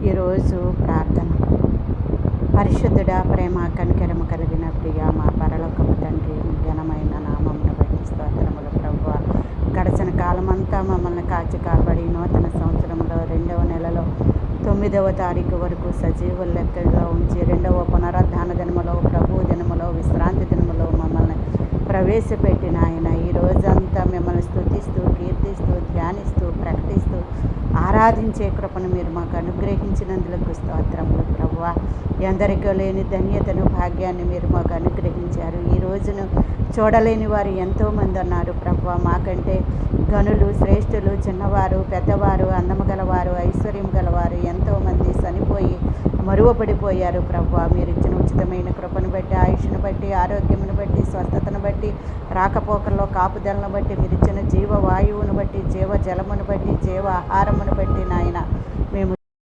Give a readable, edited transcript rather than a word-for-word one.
ఈరోజు ప్రార్థన. పరిశుద్ధుడా, ప్రేమ కనికరము కలిగిన ప్రియ మా పరలోకపు తండ్రి, మీ ఘనమైన నామమును బట్టి స్తోత్రములు ప్రభువా. గడిచిన కాలమంతా మమ్మల్ని కాచి కాపాడి నూతన సంవత్సరంలో 2వ నెలలో 9వ తారీఖు వరకు సజీవుల లెక్కగా ఉంచి 2వ పునరుద్ధాన దినములో, ప్రభు దినములో, విశ్రాంతి దినములో మమ్మల్ని ప్రవేశపెట్టిన ఆయన ఈ రోజంతా మిమ్మల్ని స్తుతిస్తూ, కీర్తిస్తూ, ధ్యానిస్తూ, ప్రకటిస్తూ ఆరాధించే కృపను మీరు మాకు అనుగ్రహించినందుకు స్తోత్రములు ప్రభువా. ఎందరికో లేని ధన్యతను, భాగ్యాన్ని మీరు మాకు అనుగ్రహించారు. ఈ రోజును చూడలేని వారు ఎంతోమంది ఉన్నారు ప్రభువా. మాకంటే గనులు, శ్రేష్ఠులు, చిన్నవారు, పెద్దవారు, అందము గలవారు, ఐశ్వర్యం గలవారు ఎంతోమంది చనిపోయి మరువపడిపోయారు ప్రభువా. మీరు ఇచ్చిన ఉచితమైన కృపను బట్టి, ఆయుష్ను బట్టి, ఆరోగ్యమును బట్టి, స్వస్థతను బట్టి, రాకపోకల్లో కాపుదలను బట్టి, మీరు ఇచ్చిన జీవ వాయువును బట్టి, జీవ జలమును బట్టి, జీవ ఆహారమును బట్టి నాయన మేము